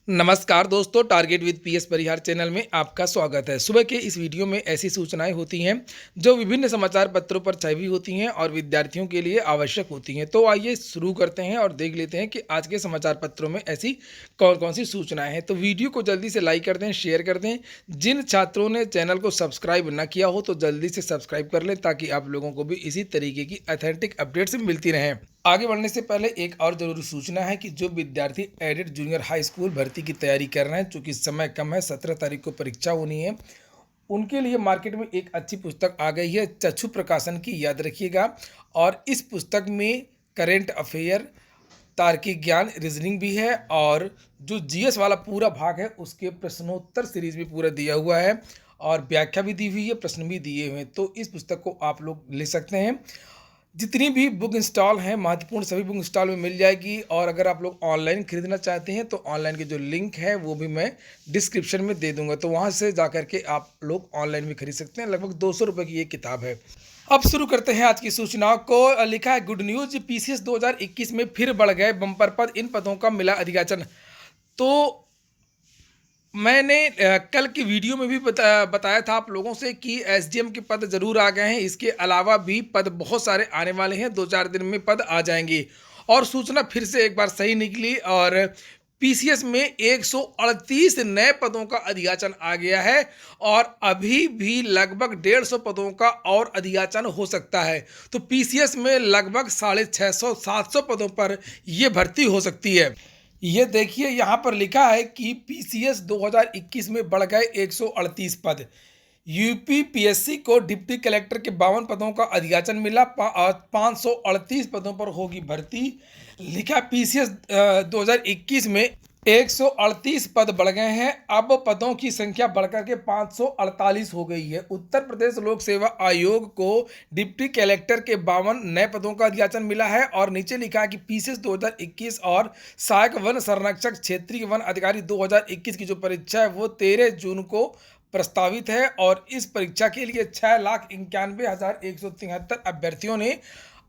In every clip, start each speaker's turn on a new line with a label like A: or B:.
A: नमस्कार दोस्तों, target with PS Parihar channel में आपका स्वागत है। सुबह के इस वीडियो में ऐसी सूचनाएं होती हैं जो विभिन्न समाचार पत्रों पर छपी होती हैं और विद्यार्थियों के लिए आवश्यक होती हैं। तो आइए शुरू करते हैं और देख लेते हैं कि आज के समाचार पत्रों में ऐसी कौन कौन सी सूचनाएं हैं। तो वीडियो को जल्दी से लाइक कर दें, शेयर कर दें। जिन छात्रों ने चैनल को सब्सक्राइब न किया हो तो जल्दी से सब्सक्राइब कर लें ताकि आप लोगों को भी इसी तरीके की ऑथेंटिक अपडेट्स मिलती रहें। आगे बढ़ने से पहले एक और ज़रूरी सूचना है कि जो विद्यार्थी एडेड जूनियर हाई स्कूल भर्ती की तैयारी कर रहे हैं, चूँकि समय कम है, 17 तारीख को परीक्षा होनी है, उनके लिए मार्केट में एक अच्छी पुस्तक आ गई है चक्षु प्रकाशन की, याद रखिएगा। और इस पुस्तक में करेंट अफेयर, तार्किक ज्ञान, रीजनिंग भी है और जो जीएस वाला पूरा भाग है उसके प्रश्नोत्तर सीरीज भी पूरा दिया हुआ है और व्याख्या भी दी हुई है, प्रश्न भी दिए हुए हैं। तो इस पुस्तक को आप लोग ले सकते हैं। जितनी भी बुक इंस्टॉल हैं, महत्वपूर्ण सभी बुक इंस्टॉल में मिल जाएगी। और अगर आप लोग ऑनलाइन खरीदना चाहते हैं तो ऑनलाइन के जो लिंक है वो भी मैं डिस्क्रिप्शन में दे दूंगा, तो वहां से जा करके आप लोग ऑनलाइन भी खरीद सकते हैं। लगभग 200 रुपये की ये किताब है। अब शुरू करते हैं आज की सूचनाओं को। लिखा है गुड न्यूज, पीसीएस 2021 में फिर बढ़ गए बम्पर पद, इन पदों का मिला अधियाचन। तो मैंने कल की वीडियो में भी बताया था आप लोगों से कि एसडीएम के पद ज़रूर आ गए हैं। इसके अलावा भी पद बहुत सारे आने वाले हैं, 2-4 दिन में पद आ जाएंगे। और सूचना फिर से एक बार सही निकली और पीसीएस में 138 नए पदों का अधियाचन आ गया है और अभी भी लगभग 150 पदों का और अधियाचन हो सकता है। तो पीसीएस में लगभग 650-700 पदों पर यह भर्ती हो सकती है। ये देखिए यहाँ पर लिखा है कि पीसीएस 2021 में बढ़ गए 138 पद। यूपी पीएससी को डिप्टी कलेक्टर के 52 पदों का अधियाचन मिला, 538 पदों पर होगी भर्ती। लिखा पीसीएस 2021 में 138 पद बढ़ गए हैं, अब पदों की संख्या बढ़कर के 548 हो गई है। उत्तर प्रदेश लोक सेवा आयोग को डिप्टी कलेक्टर के 52 नए पदों का अधियाचन मिला है। और नीचे लिखा है कि पीसीएस 2021 और सहायक वन संरक्षक क्षेत्रीय वन अधिकारी 2021 की जो परीक्षा है वो 13 जून को प्रस्तावित है और इस परीक्षा के लिए 6,91,173 अभ्यर्थियों ने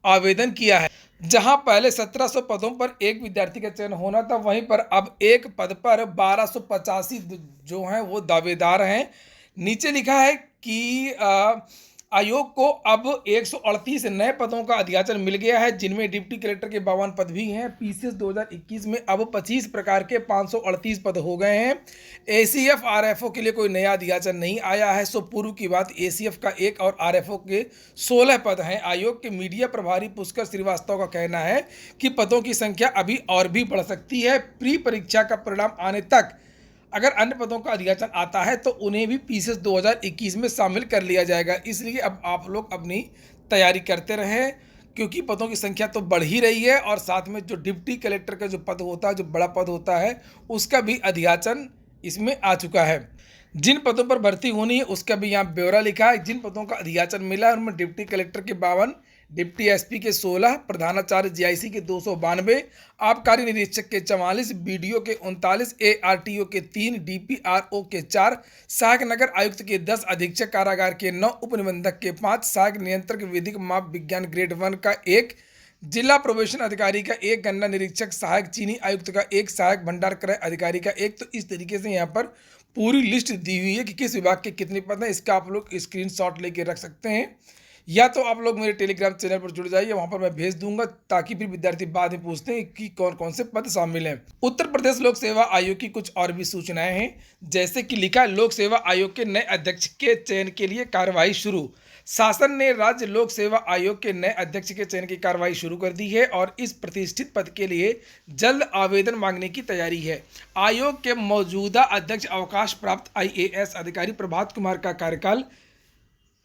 A: आवेदन किया है। जहां पहले 1700 पदों पर एक विद्यार्थी का चयन होना था, वहीं पर अब एक पद पर 1285 जो हैं वो दावेदार हैं। नीचे लिखा है कि आयोग को अब 138 नए पदों का अधियाचन मिल गया है, जिनमें डिप्टी कलेक्टर के 52 पद भी हैं। पीसीएस 2021 में अब 25 प्रकार के 538 पद हो गए हैं। एसीएफ आरएफओ के लिए कोई नया अधियाचन नहीं आया है। सो पूर्व की बात, एसीएफ का 1 और आरएफओ के 16 पद हैं। आयोग के मीडिया प्रभारी पुष्कर श्रीवास्तव का कहना है कि पदों की संख्या अभी और भी बढ़ सकती है। प्री परीक्षा का परिणाम आने तक अगर अन्य पदों का अधियाचन आता है तो उन्हें भी पीसीएस 2021 में शामिल कर लिया जाएगा। इसलिए अब आप लोग अपनी तैयारी करते रहें, क्योंकि पदों की संख्या तो बढ़ ही रही है और साथ में जो डिप्टी कलेक्टर का जो पद होता है, जो बड़ा पद होता है, उसका भी अधियाचन इसमें आ चुका है। जिन पदों पर भर्ती होनी है उसका भी यहाँ ब्यौरा लिखा है। जिन पदों का अधियाचन मिला है उनमें डिप्टी कलेक्टर के 52, डिप्टी एसपी के 16, प्रधानाचार्य जीआईसी के 292, आबकारी निरीक्षक के 44, बीडीओ के 39, एआरटीओ के 3, डीपीआरओ के 4, सहायक नगर आयुक्त के 10, अधीक्षक कारागार के 9, उपनिबंधक के 5, सहायक नियंत्रक विधिक माप विज्ञान ग्रेड 1 का 1, जिला प्रोबेशन अधिकारी का 1, गन्ना निरीक्षक, सहायक चीनी आयुक्त का 1, सहायक भंडार क्रय अधिकारी का 1। तो इस तरीके से यहाँ पर पूरी लिस्ट दी हुई है कि किस विभाग के कितने पद हैं। इसका आप लोग स्क्रीनशॉट लेके रख सकते हैं, या तो आप लोग मेरे टेलीग्राम चैनल पर जुड़ जाइए, वहां पर मैं भेज दूंगा, ताकि फिर विद्यार्थी बाद में पूछते हैं कि कौन कौन से पद शामिल हैं। उत्तर प्रदेश लोक सेवा आयोग की कुछ और भी सूचनाएं हैं, जैसे कि लिखा है लोक सेवा आयोग के नए अध्यक्ष के चयन के लिए कार्रवाई शुरू। शासन ने राज्य लोक सेवा आयोग के नए अध्यक्ष के चयन की कार्रवाई शुरू कर दी है और इस प्रतिष्ठित पद के लिए जल्द आवेदन मांगने की तैयारी है। आयोग के मौजूदा अध्यक्ष अवकाश प्राप्त आईएएस अधिकारी प्रभात कुमार का कार्यकाल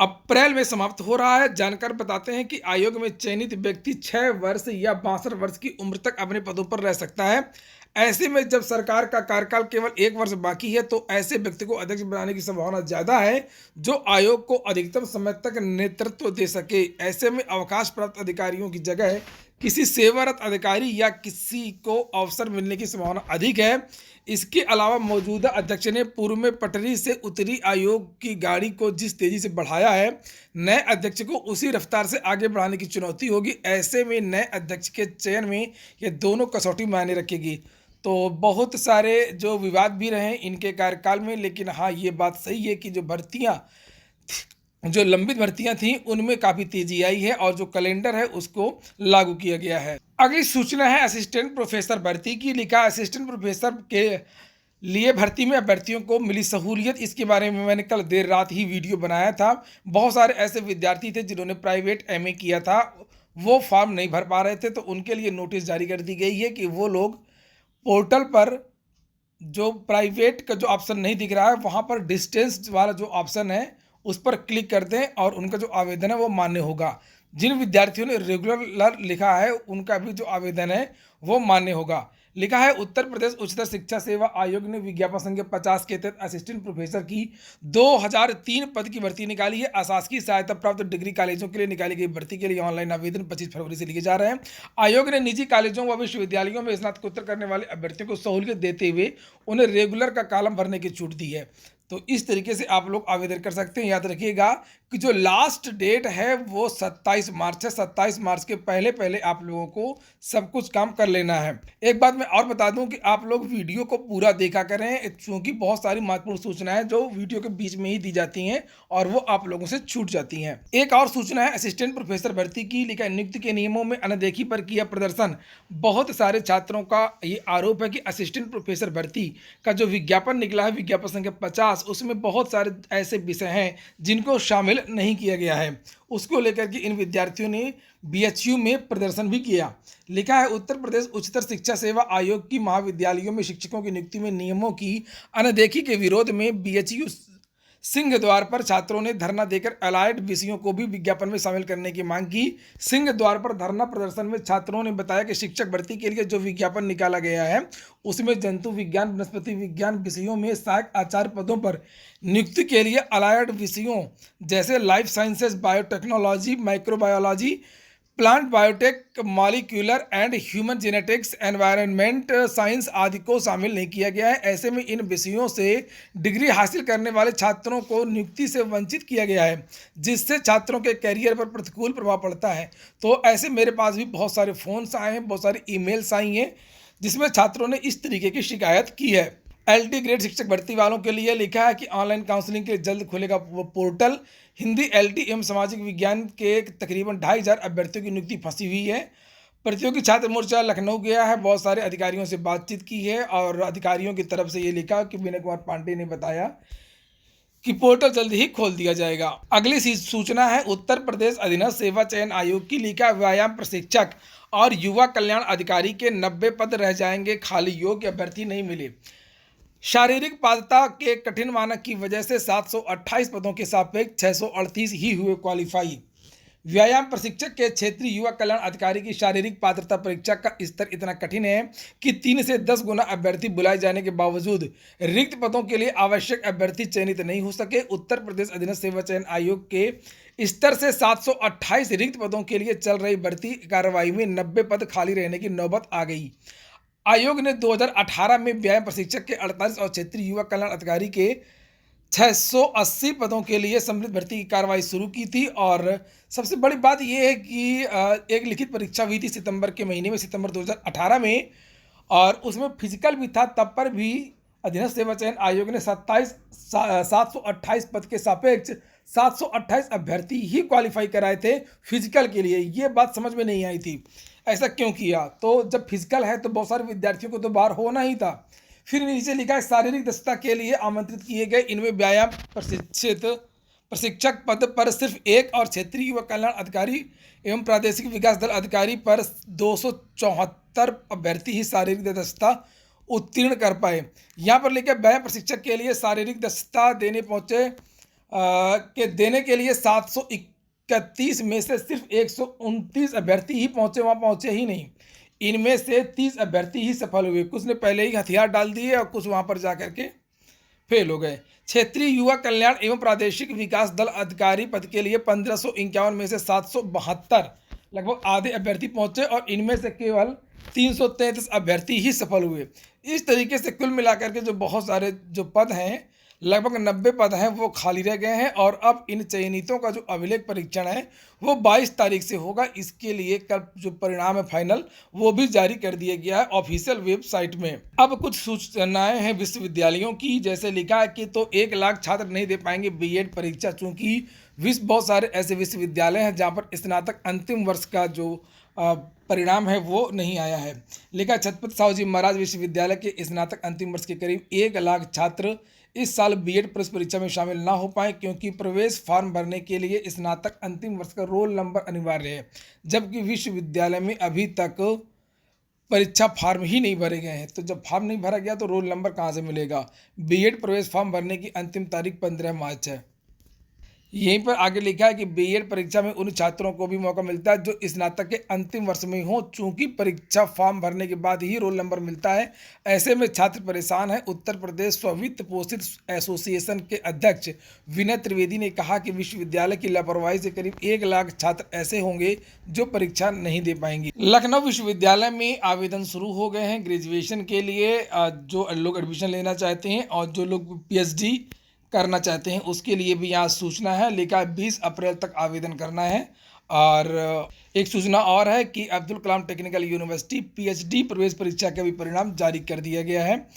A: अप्रैल में समाप्त हो रहा है। जानकर बताते हैं कि आयोग में चयनित व्यक्ति 6 वर्ष या 62 वर्ष की उम्र तक अपने पदों पर रह सकता है। ऐसे में जब सरकार का कार्यकाल केवल 1 वर्ष बाकी है तो ऐसे व्यक्ति को अध्यक्ष बनाने की संभावना ज़्यादा है, जो आयोग को अधिकतम समय तक नेतृत्व दे सके। ऐसे में अवकाश प्राप्त अधिकारियों की जगह किसी सेवारत अधिकारी या किसी को अवसर मिलने की संभावना अधिक है। इसके अलावा मौजूदा अध्यक्ष ने पूर्व में पटरी से उतरी आयोग की गाड़ी को जिस तेजी से बढ़ाया है, नए अध्यक्ष को उसी रफ्तार से आगे बढ़ाने की चुनौती होगी। ऐसे में नए अध्यक्ष के चयन में ये दोनों कसौटी मायने रखेगी। तो बहुत सारे जो विवाद भी रहे इनके कार्यकाल में, लेकिन हाँ, ये बात सही है कि जो लंबित भर्तियां थीं उनमें काफ़ी तेज़ी आई है और जो कैलेंडर है उसको लागू किया गया है। अगली सूचना है असिस्टेंट प्रोफेसर भर्ती की। लिखा असिस्टेंट प्रोफेसर के लिए भर्ती में अभ्यर्थियों को मिली सहूलियत, इसके बारे में मैंने कल देर रात ही वीडियो बनाया था। बहुत सारे ऐसे विद्यार्थी थे जिन्होंने प्राइवेट एमए किया था, वो फॉर्म नहीं भर पा रहे थे, तो उनके लिए नोटिस जारी कर दी गई है कि वो लोग पोर्टल पर जो प्राइवेट का जो ऑप्शन नहीं दिख रहा है वहाँ पर डिस्टेंस वाला जो ऑप्शन है उस पर क्लिक कर दें और उनका जो आवेदन है वो मान्य होगा। जिन विद्यार्थियों ने रेगुलर लिखा है उनका भी जो आवेदन है वो मान्य होगा। लिखा है उत्तर प्रदेश उच्चतर शिक्षा सेवा आयोग ने विज्ञापन संख्या 50 के तहत असिस्टेंट प्रोफेसर की 2003 पद की भर्ती निकाली है। अशासकीय सहायता प्राप्त डिग्री कॉलेजों के लिए निकाली गई भर्ती के लिए ऑनलाइन आवेदन 25 फरवरी से लिए जा रहे हैं। आयोग ने निजी कॉलेजों व विश्वविद्यालयों में स्नातकोत्तर करने वाले अभ्यर्थियों को सहूलियत देते हुए उन्हें रेगुलर का कॉलम भरने की छूट दी है। तो इस तरीके से आप लोग आवेदन कर सकते हैं। याद रखिएगा कि जो लास्ट डेट है वो 27 मार्च है। 27 मार्च के पहले पहले आप लोगों को सब कुछ काम कर लेना है। एक बात मैं और बता दूं कि आप लोग वीडियो को पूरा देखा करें, क्योंकि बहुत सारी महत्वपूर्ण सूचनाएं जो वीडियो के बीच में ही दी जाती हैं और वो आप लोगों से छूट जाती हैं। एक और सूचना है असिस्टेंट प्रोफेसर भर्ती की। लिखा नियुक्ति के नियमों में अनदेखी पर किया प्रदर्शन। बहुत सारे छात्रों का ये आरोप है कि असिस्टेंट प्रोफेसर भर्ती का जो विज्ञापन निकला है, विज्ञापन संख्या 50, उसमें बहुत सारे ऐसे विषय हैं जिनको शामिल नहीं किया गया है। उसको लेकर के इन विद्यार्थियों ने बीएचयू में प्रदर्शन भी किया। लिखा है उत्तर प्रदेश उच्चतर शिक्षा सेवा आयोग की महाविद्यालयों में शिक्षकों की नियुक्ति में नियमों की अनदेखी के विरोध में बीएचयू सिंह द्वार पर छात्रों ने धरना देकर अलाइड विषयों को भी विज्ञापन में शामिल करने की मांग की। सिंह द्वार पर धरना प्रदर्शन में छात्रों ने बताया कि शिक्षक भर्ती के लिए जो विज्ञापन निकाला गया है उसमें जंतु विज्ञान, वनस्पति विज्ञान विषयों में सहायक आचार्य पदों पर नियुक्ति के लिए अलाइड विषयों जैसे life sciences, biotechnology, microbiology, plant biotech, molecular and human genetics, environment science आदि को शामिल नहीं किया गया है। ऐसे में इन विषयों से डिग्री हासिल करने वाले छात्रों को नियुक्ति से वंचित किया गया है, जिससे छात्रों के कैरियर पर प्रतिकूल प्रभाव पड़ता है। तो ऐसे मेरे पास भी बहुत सारे फ़ोन्स आए हैं, बहुत सारी ईमेल्स आई हैं जिसमें छात्रों ने इस तरीके की शिकायत की है। एलटी ग्रेड शिक्षक भर्ती वालों के लिए लिखा है कि ऑनलाइन काउंसलिंग के लिए जल्द खुलेगा वो पोर्टल। हिंदी, एलटी एवं सामाजिक विज्ञान के तकरीबन 2500 अभ्यर्थियों की नियुक्ति फंसी हुई है। प्रतियोगी छात्र मोर्चा लखनऊ गया है, बहुत सारे अधिकारियों से बातचीत की है और अधिकारियों की तरफ से ये लिखा कि विनय कुमार पांडे ने बताया कि पोर्टल जल्द ही खोल दिया जाएगा। अगली सूचना है उत्तर प्रदेश अधीनस्थ सेवा चयन आयोग की। लिखा व्यायाम प्रशिक्षक और युवा कल्याण अधिकारी के 90 पद रह जाएंगे खाली, योग्य अभ्यर्थी नहीं मिले। शारीरिक पात्रता के कठिन मानक की वजह से 728 पदों के सापेक्ष 638 ही हुए क्वालिफाई। व्यायाम प्रशिक्षक के क्षेत्रीय युवा कल्याण अधिकारी की शारीरिक पात्रता परीक्षा का स्तर इतना कठिन है कि 3 से 10 गुना अभ्यर्थी बुलाए जाने के बावजूद रिक्त पदों के लिए आवश्यक अभ्यर्थी चयनित नहीं हो सके। उत्तर प्रदेश अधीनस्थ सेवा चयन आयोग के स्तर से 728 रिक्त पदों के लिए चल रही भर्ती कार्रवाई में 90 पद खाली रहने की नौबत आ गई। आयोग ने 2018 में व्यायाम प्रशिक्षक के 48 और क्षेत्रीय युवा कल्याण अधिकारी के 680 पदों के लिए सम्मिलित भर्ती की कार्रवाई शुरू की थी। और सबसे बड़ी बात यह है कि एक लिखित परीक्षा हुई थी सितंबर के महीने में, सितंबर 2018 में, और उसमें फिजिकल भी था। तब पर भी अधीनस्थ सेवा चयन आयोग ने 728 पद के सापेक्ष 728 अभ्यर्थी ही क्वालिफाई कराए थे फिजिकल के लिए। ये बात समझ में नहीं आई थी, ऐसा क्यों किया? तो जब फिजिकल है तो बहुत सारे विद्यार्थियों को तो बाहर होना ही था। फिर नीचे लिखा है शारीरिक दक्षता के लिए आमंत्रित किए गए इनमें व्यायाम प्रशिक्षक पद पर सिर्फ एक और क्षेत्रीय युवा कल्याण अधिकारी एवं प्रादेशिक विकास दल अधिकारी पर 274 अभ्यर्थी ही शारीरिक दक्षता उत्तीर्ण कर पाए। यहाँ पर लिखा व्यायाम प्रशिक्षक के लिए शारीरिक दक्षता देने के लिए 731 में से सिर्फ 129 अभ्यर्थी ही पहुँचे, वहाँ पहुँचे ही नहीं। इनमें से 30 अभ्यर्थी ही सफल हुए, कुछ ने पहले ही हथियार डाल दिए और कुछ वहाँ पर जा कर के फेल हो गए। क्षेत्रीय युवा कल्याण एवं प्रादेशिक विकास दल अधिकारी पद के लिए 1551 में से 772 लगभग आधे अभ्यर्थी पहुँचे और इनमें से केवल 333 अभ्यर्थी ही सफल हुए। इस तरीके से कुल मिलाकर के जो बहुत सारे जो पद हैं लगभग 90 पद हैं वो खाली रह गए हैं और अब इन चयनितों का जो अभिलेख परीक्षण है वो 22 तारीख से होगा। इसके लिए कल जो परिणाम है फाइनल वो भी जारी कर दिया गया है ऑफिशियल वेबसाइट में। अब कुछ सूचनाएं हैं विश्वविद्यालयों की, जैसे लिखा है कि तो 1 लाख छात्र नहीं दे पाएंगे बीएड परीक्षा, चूंकि बहुत सारे ऐसे विश्वविद्यालय हैं जहाँ पर स्नातक अंतिम वर्ष का जो परिणाम है वो नहीं आया है। लिखा छत्रपति साहू जी महाराज विश्वविद्यालय के स्नातक अंतिम वर्ष के करीब 1 लाख छात्र इस साल बीएड प्रवेश परीक्षा में शामिल ना हो पाए, क्योंकि प्रवेश फॉर्म भरने के लिए स्नातक अंतिम वर्ष का रोल नंबर अनिवार्य है, जबकि विश्वविद्यालय में अभी तक परीक्षा फॉर्म ही नहीं भरे गए हैं। तो जब फॉर्म नहीं भरा गया तो रोल नंबर कहाँ से मिलेगा। बीएड प्रवेश फॉर्म भरने की अंतिम तारीख 15 मार्च है। यहीं पर आगे लिखा है कि बीएड परीक्षा में उन छात्रों को भी मौका मिलता है जो स्नातक के अंतिम वर्ष में हो, चूंकि परीक्षा फॉर्म भरने के बाद ही रोल नंबर मिलता है। ऐसे में छात्र परेशान है। उत्तर प्रदेश स्ववित्त पोषित एसोसिएशन के अध्यक्ष विनय त्रिवेदी ने कहा कि विश्वविद्यालय की लापरवाही से करीब 1 लाख छात्र ऐसे होंगे जो परीक्षा नहीं दे पाएंगे। लखनऊ विश्वविद्यालय में आवेदन शुरू हो गए हैं ग्रेजुएशन के लिए। जो लोग एडमिशन लेना चाहते हैं और जो लोग पीएचडी करना चाहते हैं उसके लिए भी यहाँ सूचना है। लिखा 20 अप्रैल तक आवेदन करना है। और एक सूचना और है कि Abdul Kalam technical university PhD प्रवेश परीक्षा का भी परिणाम जारी कर दिया गया है।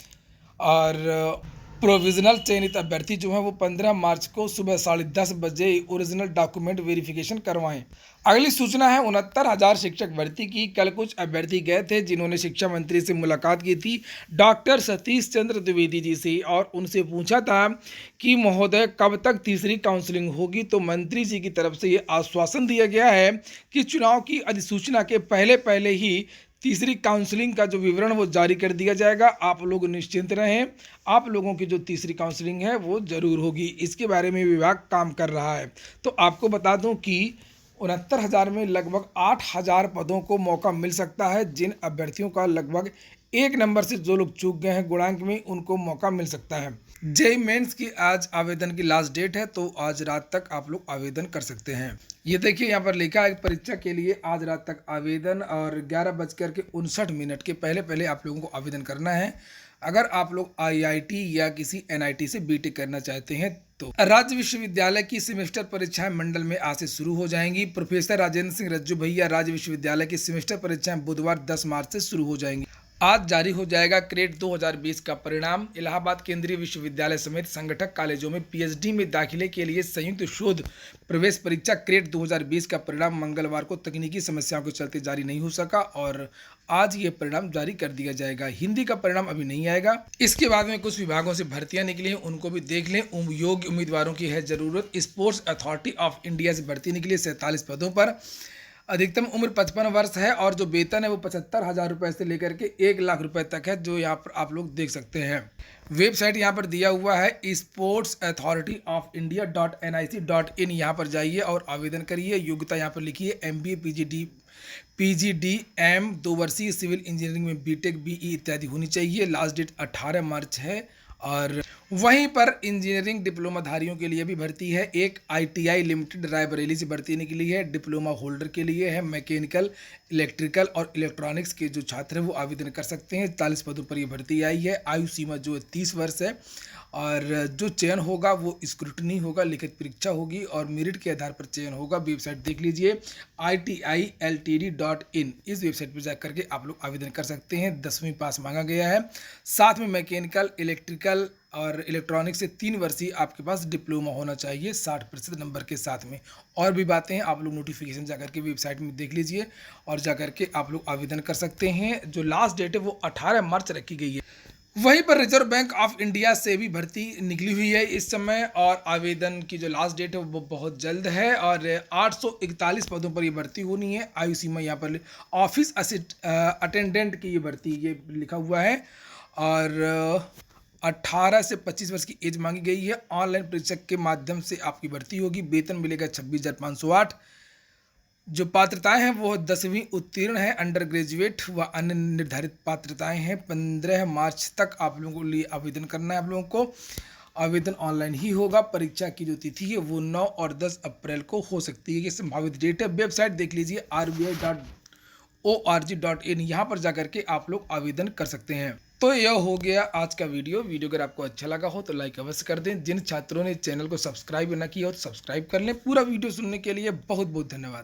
A: और प्रोविजनल चयनित अभ्यर्थी जो है वो 15 मार्च को सुबह 10:30 बजे ओरिजिनल डॉक्यूमेंट वेरिफिकेशन करवाएं। अगली सूचना है 69,000 शिक्षक भर्ती की। कल कुछ अभ्यर्थी गए थे जिन्होंने शिक्षा मंत्री से मुलाकात की थी, डॉक्टर सतीश चंद्र द्विवेदी जी से, और उनसे पूछा था कि महोदय कब तक तीसरी काउंसलिंग होगी। तो मंत्री जी की तरफ से ये आश्वासन दिया गया है कि चुनाव की अधिसूचना के पहले ही तीसरी काउंसलिंग का जो विवरण वो जारी कर दिया जाएगा। आप लोग निश्चिंत रहें, आप लोगों की जो तीसरी काउंसलिंग है वो ज़रूर होगी। इसके बारे में विभाग काम कर रहा है। तो आपको बता दूं कि 69,000 में लगभग 8,000 पदों को मौका मिल सकता है। जिन अभ्यर्थियों का लगभग 1 नंबर से जो लोग चूक गए हैं गुणांक में, उनको मौका मिल सकता है। जेईई मेंस की आज आवेदन की लास्ट डेट है, तो आज रात तक आप लोग आवेदन कर सकते हैं। ये देखिए यहाँ पर लिखा है परीक्षा के लिए आज रात तक आवेदन, और 11:59 के पहले आप लोगों को आवेदन करना है। अगर आप लोग आईआईटी या किसी एनआईटी से बीटेक करना चाहते हैं तो राज्य विश्वविद्यालय की सेमेस्टर परीक्षाएं मंडल में आज से शुरू हो जाएंगी। प्रोफेसर राजेंद्र सिंह रज्जू भैया राज्य विश्वविद्यालय की सेमेस्टर परीक्षाएं बुधवार 10 मार्च से शुरू हो जाएंगी। आज जारी हो जाएगा क्रेट 2020 का परिणाम। इलाहाबाद केंद्रीय विश्वविद्यालय समेत संगठक कॉलेजों में पीएचडी में दाखिले के लिए संयुक्त शोध प्रवेश परीक्षा क्रेट 2020 का परिणाम मंगलवार को तकनीकी समस्याओं के चलते जारी नहीं हो सका, और आज ये परिणाम जारी कर दिया जाएगा। हिंदी का परिणाम अभी नहीं आएगा। इसके बाद में कुछ विभागों से भर्तियां निकली हैं, उनको भी देख लें। योग्य उम्मीदवारों की है जरूरत। स्पोर्ट्स अथॉरिटी ऑफ इंडिया से भर्ती निकली 47 पदों पर। अधिकतम उम्र 55 वर्ष है और जो वेतन है वो 75,000 रुपये से लेकर के 1 लाख रुपए तक है, जो यहाँ पर आप लोग देख सकते हैं। वेबसाइट यहाँ पर दिया हुआ है स्पोर्ट्स अथॉरिटी ऑफ इंडिया.nic.in। यहाँ पर जाइए और आवेदन करिए। योग्यता यहाँ पर लिखिए MBA PGD M 2 वर्षीय सिविल इंजीनियरिंग में बीटेक BE इत्यादि होनी चाहिए। लास्ट डेट 18 मार्च है। और वहीं पर इंजीनियरिंग डिप्लोमाधारियों के लिए भी भर्ती है। एक ITI लिमिटेड रायबरेली से भर्ती निकली है, डिप्लोमा होल्डर के लिए है। मैकेनिकल, इलेक्ट्रिकल और इलेक्ट्रॉनिक्स के जो छात्र हैं वो आवेदन कर सकते हैं। 40 पदों पर ये भर्ती आई है। आयु सीमा जो 30 वर्ष है, और जो चयन होगा वो स्क्रूटनी होगा, लिखित परीक्षा होगी और मेरिट के आधार पर चयन होगा। वेबसाइट देख लीजिए ITILTD.in। इस वेबसाइट पर जाकर के आप लोग आवेदन कर सकते हैं। 10वीं पास मांगा गया है। साथ में मैकेनिकल, इलेक्ट्रिकल और इलेक्ट्रॉनिक्स से 3 वर्षीय आपके पास डिप्लोमा होना चाहिए 60% नंबर के साथ में। और भी बातें हैं, आप लोग नोटिफिकेशन जाकर के वेबसाइट में देख लीजिए और जाकर के आप लोग आवेदन कर सकते हैं। जो लास्ट डेट है वो 18 मार्च रखी गई है। वहीं पर रिजर्व बैंक ऑफ इंडिया से भी भर्ती निकली हुई है इस समय, और आवेदन की जो लास्ट डेट है वो बहुत जल्द है। और 841 पदों पर ये भर्ती होनी है। आयु सीमा यहाँ पर ऑफिस अटेंडेंट की ये भर्ती ये लिखा हुआ है। और 18 से 25 वर्ष की एज मांगी गई है। ऑनलाइन परीक्षा के माध्यम से आपकी भर्ती होगी। वेतन मिलेगा 26,508। जो पात्रताएं हैं वो 10वीं उत्तीर्ण है, अंडर ग्रेजुएट व अन्य निर्धारित पात्रताएं हैं। 15 मार्च तक आप लोगों के लिए आवेदन करना है। आप लोगों को आवेदन ऑनलाइन ही होगा। परीक्षा की जो तिथि है वो 9 और 10 अप्रैल को हो सकती है। ये संभावित डेट है। वेबसाइट देख लीजिए RBI.org.in। यहाँ पर जाकर के आप लोग आवेदन कर सकते हैं। तो यह हो गया आज का वीडियो अगर आपको अच्छा लगा हो तो लाइक अवश्य कर दें। जिन छात्रों ने चैनल को सब्सक्राइब ना किया हो तो सब्सक्राइब कर लें। पूरा वीडियो सुनने के लिए बहुत बहुत धन्यवाद।